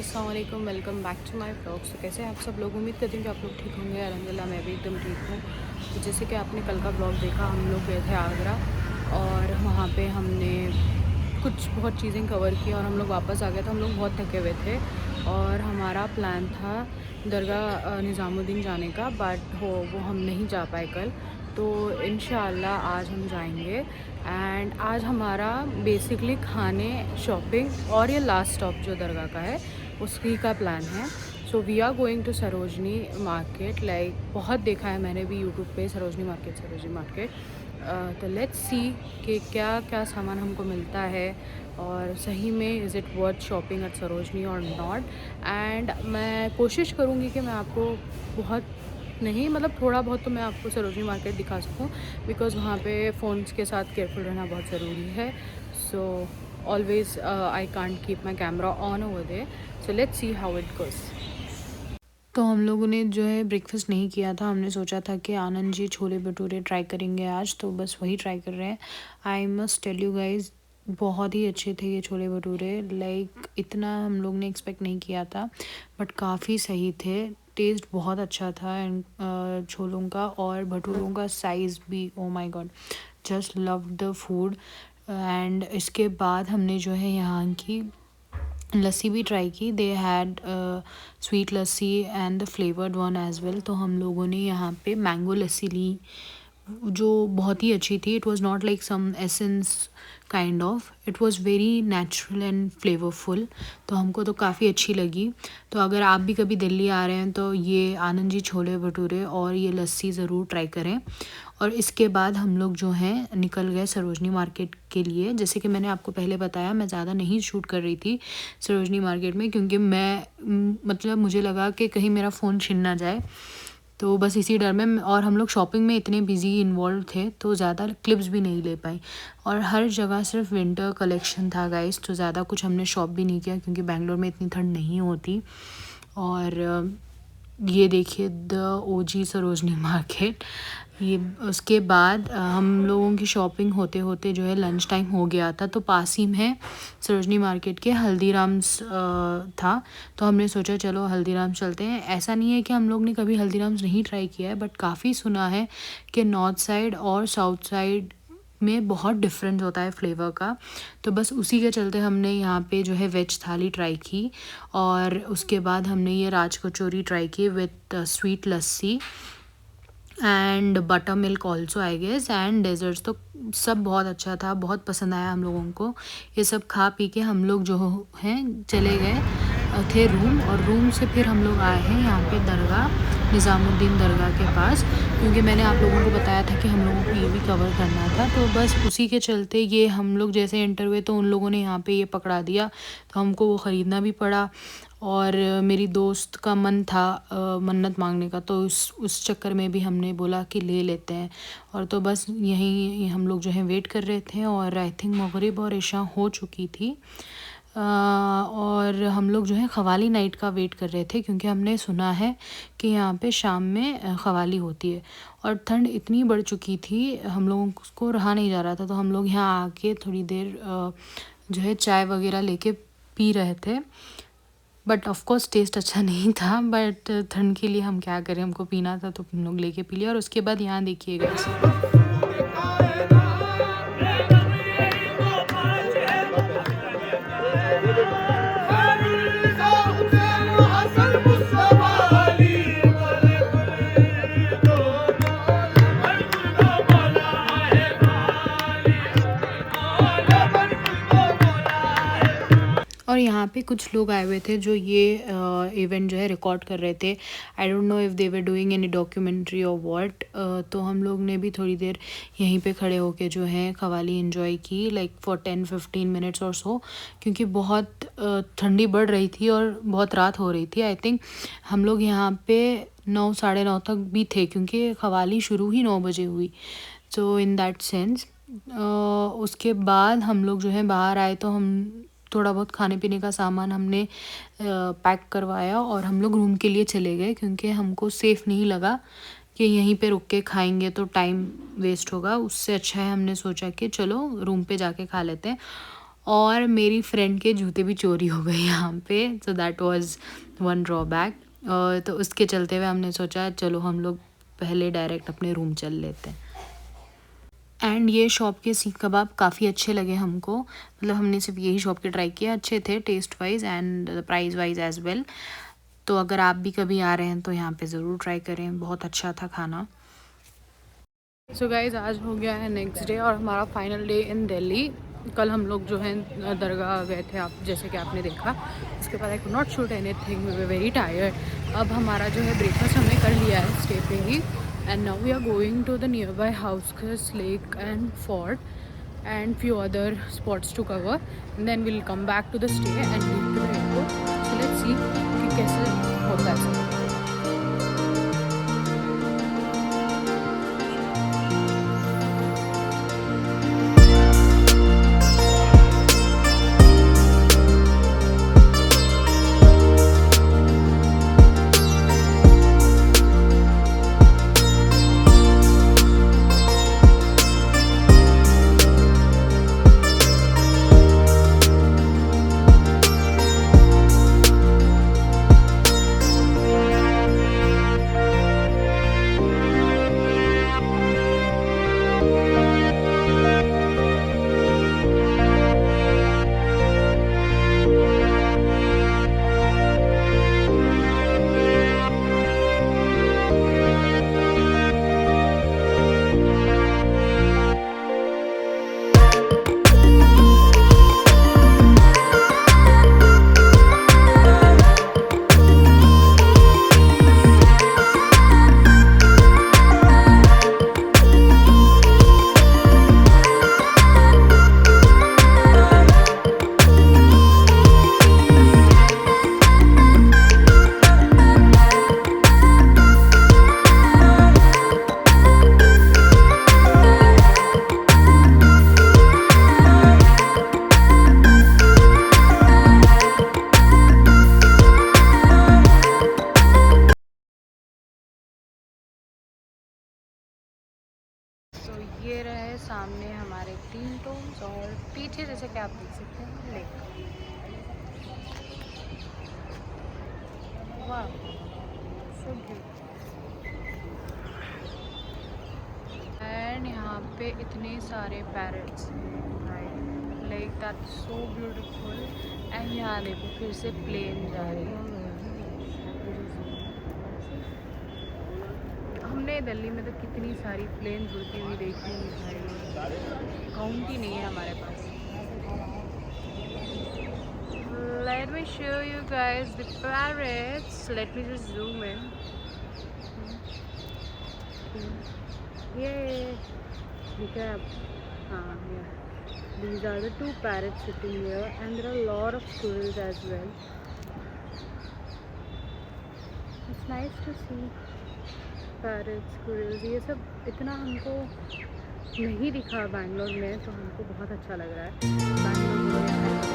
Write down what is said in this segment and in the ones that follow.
अस्सलाम वालेकुम, welcome back to my blogs. तो कैसे हैं आप सब लोग? उम्मीद करती हूँ कि आप लोग ठीक होंगे। अल्हम्दुलिल्लाह मैं भी एकदम ठीक हूँ। तो जैसे कि आपने कल का ब्लॉग देखा, हम लोग गए थे आगरा और वहाँ पे हमने कुछ बहुत चीज़ें कवर की और हम लोग वापस आ गए थे। हम लोग बहुत थके हुए थे और हमारा प्लान था दरगाह निज़ामुद्दीन जाने का, बट वो हम नहीं जा पाए कल। तो इंशाअल्लाह आज हम जाएंगे। एंड आज हमारा बेसिकली खाने, शॉपिंग और ये लास्ट स्टॉप जो दरगाह का है उसी का प्लान है। So we are going to Sarojini market. Like बहुत देखा है मैंने भी यूट्यूब पे, सरोजनी मार्केट। तो लेट्स सी कि क्या क्या सामान हमको मिलता है और सही में is it worth shopping at Sarojini और नॉट। एंड मैं कोशिश करूँगी कि मैं आपको बहुत नहीं, मतलब थोड़ा बहुत तो मैं आपको सरोजनी मार्केट दिखा सकूँ, बिकॉज़ वहाँ पे फ़ोन्स के साथ केयरफुल रहना बहुत ज़रूरी है। So always I can't keep my camera on over there. So let's see how it goes. तो हम लोगों ने जो है ब्रेकफास्ट नहीं किया था। हमने सोचा था कि आनंद जी छोले भटूरे ट्राई करेंगे आज, तो बस वही ट्राई कर रहे हैं। I must tell you guys, बहुत ही अच्छे थे ये छोले भटूरे। लाइक इतना हम लोग ने एक्सपेक्ट नहीं किया था, बट काफ़ी सही थे। टेस्ट बहुत अच्छा था एंड छोलों का और भटूरों का साइज़ भी, oh my God, just love the food. And इसके बाद हमने जो है यहाँ की लस्सी भी ट्राई की। They had sweet lassi and the flavoured one as well. तो हम लोगों ने यहाँ पे मैंगो लस्सी ली जो बहुत ही अच्छी थी। It was not like some essence kind of, it was very natural and flavourful. तो हमको तो काफ़ी अच्छी लगी। तो अगर आप भी कभी दिल्ली आ रहे हैं तो ये आनंद जी छोले भटूरे और ये लस्सी ज़रूर ट्राई करें। और इसके बाद हम लोग जो हैं निकल गए सरोजनी मार्केट के लिए। जैसे कि मैंने आपको पहले बताया, मैं ज़्यादा नहीं शूट कर रही थी सरोजनी मार्केट में, क्योंकि मतलब मुझे लगा कि कहीं मेरा फ़ोन छिन ना जाए, तो बस इसी डर में। और हम लोग शॉपिंग में इतने बिजी इन्वॉल्व थे तो ज़्यादा क्लिप्स भी नहीं ले पाई। और हर जगह सिर्फ विंटर कलेक्शन था गाइस, तो ज़्यादा कुछ हमने शॉप भी नहीं किया क्योंकि बेंगलोर में इतनी ठंड नहीं होती। और ये देखिए द ओजी सरोजनी मार्केट। ये उसके बाद हम लोगों की शॉपिंग होते होते जो है लंच टाइम हो गया था। तो पास ही में सरोजनी मार्केट के हल्दीराम्स था, तो हमने सोचा चलो हल्दीराम्स चलते हैं। ऐसा नहीं है कि हम लोग ने कभी हल्दीराम्स नहीं ट्राई किया है, बट काफ़ी सुना है कि नॉर्थ साइड और साउथ साइड में बहुत डिफरेंस होता है फ्लेवर का। तो बस उसी के चलते हमने यहाँ पे जो है वेज थाली ट्राई की। और उसके बाद हमने ये राज कचौरी ट्राई की with sweet lassi and butter milk also I guess. And desserts तो सब बहुत अच्छा था, बहुत पसंद आया हम लोगों को। ये सब खा पी के हम लोग जो हैं चले गए थे रूम, और रूम से फिर हम लोग आए हैं यहाँ पे दरगाह, निज़ामुद्दीन दरगाह के पास, क्योंकि मैंने आप लोगों को बताया था कि हम लोगों को ये भी कवर करना था। तो बस उसी के चलते ये हम लोग जैसे एंटर हुए तो उन लोगों ने यहाँ पे ये पकड़ा दिया, तो हमको वो ख़रीदना भी पड़ा। और मेरी दोस्त का मन था मन्नत मांगने का, तो उस चक्कर में भी हमने बोला कि ले लेते हैं। और तो बस यहीं हम लोग जो है वेट कर रहे थे, और आई थिंक मगरिब और इशा हो चुकी थी। और हम लोग जो है ख़वाली नाइट का वेट कर रहे थे, क्योंकि हमने सुना है कि यहाँ पे शाम में ख़वाली होती है। और ठंड इतनी बढ़ चुकी थी, हम लोगों को रहा नहीं जा रहा था, तो हम लोग यहाँ आके थोड़ी देर जो है चाय वगैरह लेके पी रहे थे। बट ऑफ कोर्स टेस्ट अच्छा नहीं था, बट ठंड के लिए हम क्या करें, हमको पीना था तो हम लोग लेके पी लिया। और उसके बाद यहाँ देखिएगा और यहाँ पे कुछ लोग आए हुए थे जो ये इवेंट जो है रिकॉर्ड कर रहे थे। I don't know if they were doing any documentary और व्हाट। तो हम लोग ने भी थोड़ी देर यहीं पे खड़े होके जो है क़वाली एंजॉय की, लाइक फॉर 10-15 मिनट्स और सो, क्योंकि बहुत ठंडी बढ़ रही थी और बहुत रात हो रही थी। आई थिंक हम लोग यहाँ पे 9 साढ़े 9 तक भी थे, क्योंकि क़वाली शुरू ही 9 बजे हुई। सो इन दैट सेंस उसके बाद हम लोग जो है बाहर आए, तो हम थोड़ा बहुत खाने पीने का सामान हमने पैक करवाया और हम लोग रूम के लिए चले गए, क्योंकि हमको सेफ़ नहीं लगा कि यहीं पे रुक के खाएंगे तो टाइम वेस्ट होगा। उससे अच्छा है हमने सोचा कि चलो रूम पे जाके खा लेते हैं। और मेरी फ्रेंड के जूते भी चोरी हो गए यहाँ पे, so that was one drawback. तो उसके चलते हुए हमने सोचा चलो हम लोग पहले डायरेक्ट अपने रूम चल लेते हैं। एंड ये शॉप के सीख कबाब काफ़ी अच्छे लगे हमको, मतलब हमने सिर्फ यही शॉप के ट्राई किए, अच्छे थे taste wise and price wise as well. तो अगर आप भी कभी आ रहे हैं तो यहाँ पे ज़रूर ट्राई करें, बहुत अच्छा था खाना। सो गाइज आज हो गया है नेक्स्ट डे और हमारा फाइनल डे इन दिल्ली। कल हम लोग जो है दरगाह गए थे, आप जैसे कि आपने देखा। उसके बाद I could not shoot anything, we were very tired. अब हमारा जो है ब्रेकफास्ट हमने कर लिया है स्टे पे ही, and now we are going to the nearby house lake and fort and few other spots to cover, and then will come back to the stay and leave to the airport. So let's see कि कैसे होता है सब। ये रहे सामने हमारे 3 Tombs और पीछे जैसे कि आप देख सकते हैं लेक। वाह, सो ब्यूटीफुल। एंड यहाँ पे इतने सारे पैरट्स हैं, like that so beautiful. And यहाँ देखो फिर से प्लेन जा रही है। हमने दिल्ली में तो कितनी सारी प्लेन उड़ती हुई देखी है, काउंट ही नहीं है हमारे पास। Let me show you guys the parrots. Let me just zoom in. Yay! ठीक है अब, हाँ yeah. These are the 2 parrots sitting here, and there are a lot of squirrels as well. It's nice to see parrots, squirrels, ये सब इतना हमको नहीं दिखा बैंगलोर में, तो हमको बहुत अच्छा लग रहा है बैंगलोर में।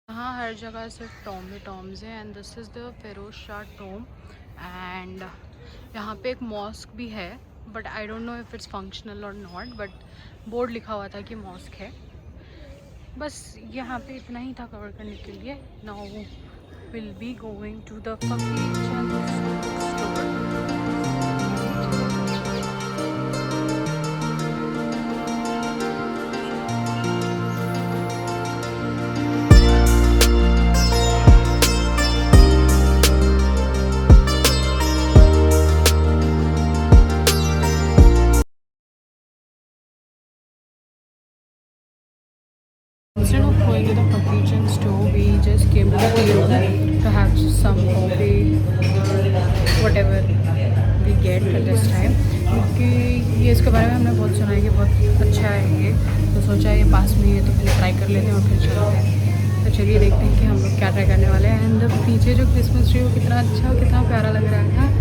हाँ, हर जगह सिर्फ टॉम ही टॉम्स हैं, and this is the Feroz Shah Tom. And यहाँ पे एक मॉस्क भी है, but I don't know if it's functional और नॉट, बट बोर्ड लिखा हुआ था कि मॉस्क है। बस यहाँ पे इतना ही था कवर करने के लिए। Now will be going to the store. Instead of going to the Pakistan store, we just came to the tea room to have some coffee whatever we get this time, क्योंकि ये इसके बारे में हमने बहुत सुना है कि बहुत अच्छा है ये, तो सोचा ये पास में ही है तो पहले ट्राई कर लेते हैं और फिर चलते हैं। तो चलिए देखते हैं कि हम लोग क्या ट्राई करने वाले हैं। एंड पीछे जो क्रिसमस ट्री वो कितना अच्छा और कितना प्यारा लग रहा है ना।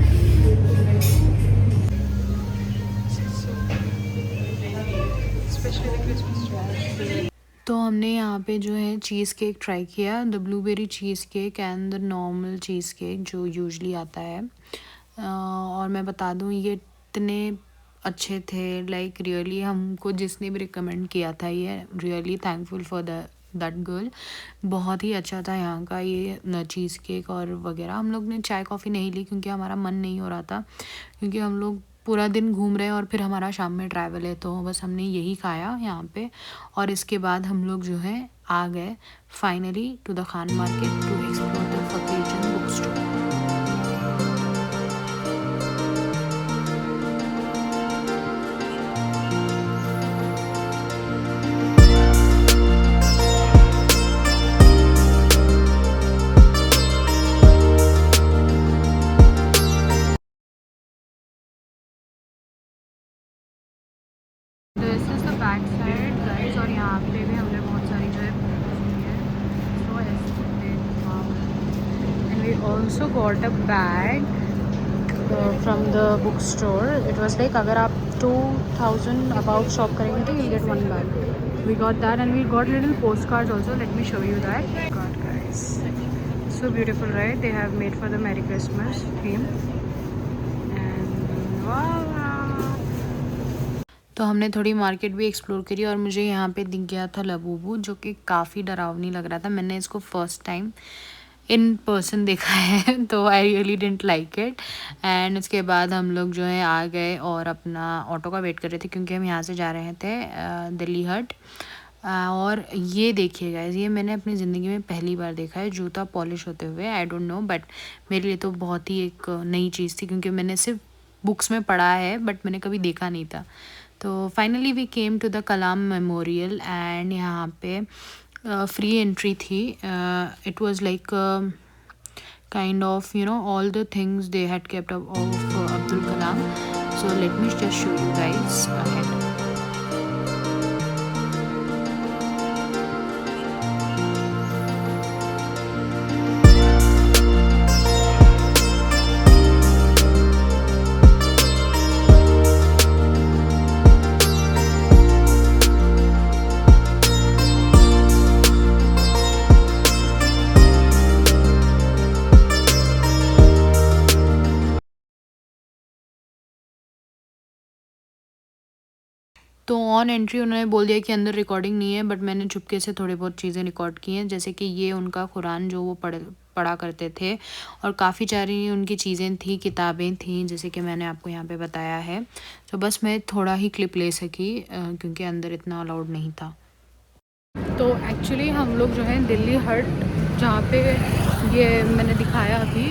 तो हमने यहाँ पे जो है चीज़ केक ट्राई किया, the blueberry cheese cake and the normal cheese cake जो यूजुअली आता है। और मैं बता दूँ ये इतने अच्छे थे, लाइक रियली हमको जिसने भी रिकमेंड किया था ये really thankful for that girl. बहुत ही अच्छा था यहाँ का ये चीज़ केक और वगैरह। हम लोग ने चाय कॉफ़ी नहीं ली क्योंकि हमारा मन नहीं हो रहा था, क्योंकि हम लोग पूरा दिन घूम रहे हैं और फिर हमारा शाम में ट्रैवल है, तो बस हमने यही खाया यहाँ पे। और इसके बाद हम लोग जो है आ गए finally to the Khan market to explore the Faqirchand book store. This is the back side guys, और यहाँ पे भी हमने बहुत सारी जो है and we also got a bag from the book store. It was like अगर आप 2000 अबाउट शॉप करेंगे तो you get one bag. We got that and we got little post cards also. Let me show you that card guys, so beautiful, right? They have made for the Merry Christmas theme and wow। तो हमने थोड़ी market भी explore करी और मुझे यहाँ पे दिख गया था लबूबू, जो कि काफ़ी डरावनी लग रहा था। मैंने इसको फर्स्ट टाइम इन पर्सन देखा है तो I really didn't like it. And उसके बाद हम लोग जो है आ गए और अपना ऑटो का वेट कर रहे थे, क्योंकि हम यहाँ से जा रहे थे दिल्ली हट। और ये देखिए गाइस, ये मैंने अपनी ज़िंदगी में पहली बार देखा है जूता पॉलिश होते हुए। आई डोंट नो, बट मेरे लिए तो बहुत ही एक नई चीज़ थी, क्योंकि मैंने सिर्फ बुक्स में पढ़ा है बट मैंने कभी देखा नहीं था। तो finally we came to the Kalam memorial and यहाँ पे फ्री एंट्री थी। It was like kind of, you know, all the things they had kept up of Abdul Kalam. So let me just show you guys ahead. तो on entry उन्होंने बोल दिया कि अंदर recording नहीं है, बट मैंने चुपके से थोड़ी बहुत चीज़ें रिकॉर्ड की हैं, जैसे कि ये उनका कुरान जो वो पढ़ा करते थे, और काफ़ी सारी उनकी चीज़ें थी, किताबें थी, जैसे कि मैंने आपको यहाँ पे बताया है। तो बस मैं थोड़ा ही क्लिप ले सकी क्योंकि अंदर इतना अलाउड नहीं था। तो एक्चुअली हम लोग जो है दिल्ली हट, जहाँ पे ये मैंने दिखाया अभी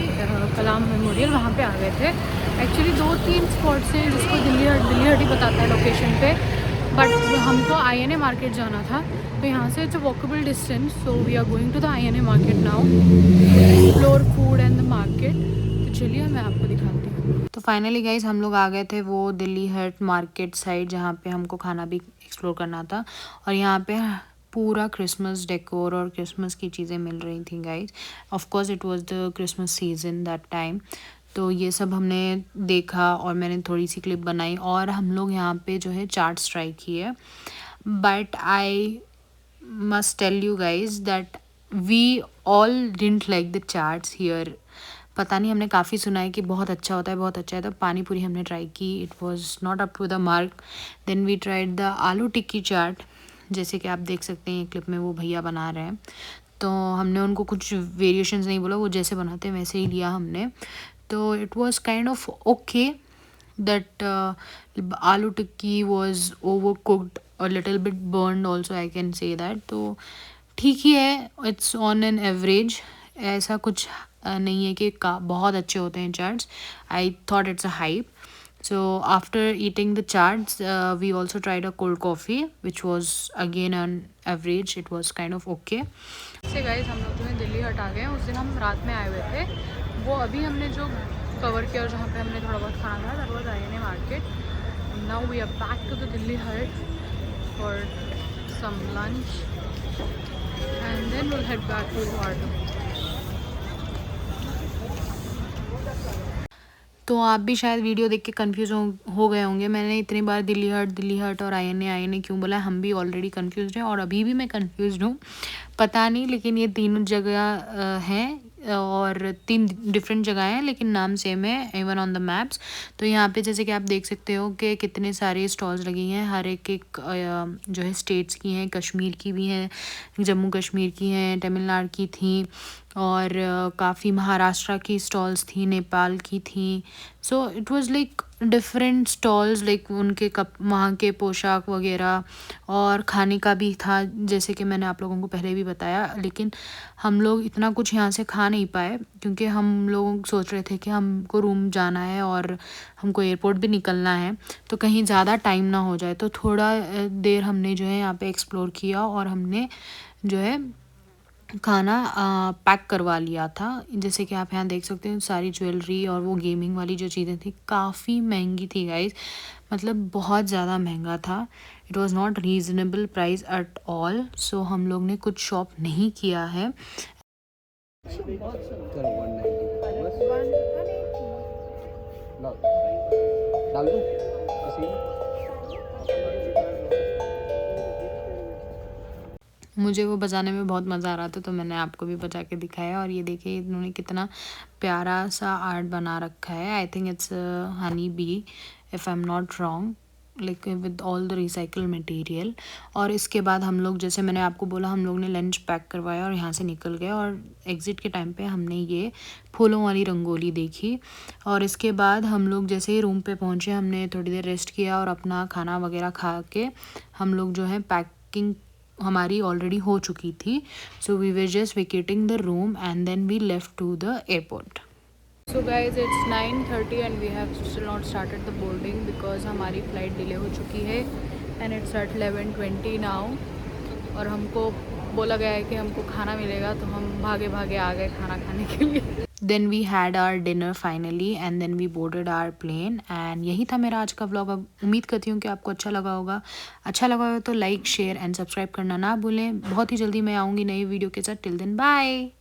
कलाम मेमोरियल, वहाँ पे आ गए थे। एक्चुअली 2-3 स्पॉट्स हैं जिसको दिल्ली हट ही बताता है लोकेशन पे, बट हमको INA मार्केट जाना था, तो यहाँ से it's a walkable distance, so we are going to the INA market now, explore food and the market. तो चलिए मैं आपको दिखाती हूँ। तो फाइनली गाइज हम लोग आ गए थे वो दिल्ली हट मार्केट साइड, जहाँ पे हमको खाना भी एक्सप्लोर करना था, और यहाँ पे पूरा क्रिसमस डेकोर और क्रिसमस की चीज़ें मिल रही थी guys. Of course it was the Christmas season that time. तो ये सब हमने देखा और मैंने थोड़ी सी क्लिप बनाई, और हम लोग यहाँ पे जो है चार्ट्स ट्राई किए, but I must tell you guys that we all didn't like the chaats here. पता नहीं, हमने काफ़ी सुना है कि बहुत अच्छा होता है, बहुत अच्छा है। तो पानी पूरी हमने ट्राई की, it was not up to the mark. Then we tried the aloo tikki चाट, जैसे कि आप देख सकते हैं क्लिप में वो भैया बना रहे हैं। तो हमने उनको कुछ वेरिएशंस नहीं बोला, वो जैसे बनाते हैं वैसे ही लिया हमने। तो it was kind of okay, that आलू टिक्की वाज ओवर कुक्ड और little bit burned also, I can say that. तो ठीक ही है, इट्स ऑन एन एवरेज, ऐसा कुछ नहीं है कि बहुत अच्छे होते हैं chaats. I thought it's a hype. So after eating the charts, we also tried a cold coffee, which was again on average. It was kind of okay. से गाइस हम लोग जो है दिल्ली हट आ गए हैं। उस दिन हम रात में आए हुए थे, वो अभी हमने जो कवर किया और जहाँ पे हमने थोड़ा बहुत खाना खाया, that was INA market. Now we are back to the Delhi Haat for some lunch and then will head back to auto. तो आप भी शायद वीडियो देख के कंफ्यूज हो गए होंगे, मैंने इतनी बार दिल्ली हट और आईएनए क्यों बोला। हम भी ऑलरेडी कंफ्यूज हैं और अभी भी मैं कंफ्यूज हूँ, पता नहीं, लेकिन ये तीनों जगह हैं और 3 डिफरेंट जगह हैं लेकिन नाम सेम है इवन ऑन द मैप्स। तो यहाँ पे जैसे कि आप देख सकते हो कि कितने सारे स्टॉल्स लगी हैं, हर एक जो है स्टेट्स की हैं, कश्मीर की भी हैं, जम्मू कश्मीर की हैं, तमिलनाडु की थी और काफ़ी महाराष्ट्र की स्टॉल्स थी, नेपाल की थी। So it was like different stalls, like उनके कप वहाँ के पोशाक वगैरह और खाने का भी था, जैसे कि मैंने आप लोगों को पहले भी बताया। लेकिन हम लोग इतना कुछ यहाँ से खा नहीं पाए क्योंकि हम लोग सोच रहे थे कि हमको रूम जाना है और हमको एयरपोर्ट भी निकलना है, तो कहीं ज़्यादा टाइम ना हो जाए। तो थोड़ा देर हमने जो है यहाँ पे एक्सप्लोर किया और हमने जो है खाना पैक करवा लिया था। जैसे कि आप यहाँ देख सकते हैं सारी ज्वेलरी और वो गेमिंग वाली जो चीज़ें थी काफ़ी महंगी थी गाइस, मतलब बहुत ज़्यादा महंगा था। It was not reasonable price at all. So हम लोग ने कुछ शॉप नहीं किया है। मुझे वो बजाने में बहुत मज़ा आ रहा था तो मैंने आपको भी बजा के दिखाया। और ये देखिए इन्होंने कितना प्यारा सा आर्ट बना रखा है। I think it's honey bee if I am not wrong, like with all the recycle material. और इसके बाद हम लोग, जैसे मैंने आपको बोला, हम लोग ने लंच पैक करवाया और यहाँ से निकल गए। और एग्ज़िट के टाइम पे हमने ये फूलों वाली रंगोली देखी। और इसके बाद हम लोग जैसे ही रूम पे पहुँचे हमने थोड़ी देर रेस्ट किया और अपना खाना वगैरह खा के हम लोग जो है पैकिंग हमारी ऑलरेडी हो चुकी थी। So we were just vacating the room and then we left to the airport. So guys it's 9:30 and we have still not started the boarding because हमारी फ़्लाइट डिले हो चुकी है एंड इट्स एट 11:20 नाउ। और हमको बोला गया है कि हमको खाना मिलेगा, तो हम भागे भागे आ गए खाना खाने के लिए। Then we had our dinner finally and then we boarded our plane. And यही था मेरा आज का व्लॉग। अब उम्मीद करती हूँ कि आपको अच्छा लगा होगा। अच्छा लगा हो तो लाइक शेयर एंड सब्सक्राइब करना ना भूलें। बहुत ही जल्दी मैं आऊँगी नई वीडियो के साथ। Till then bye.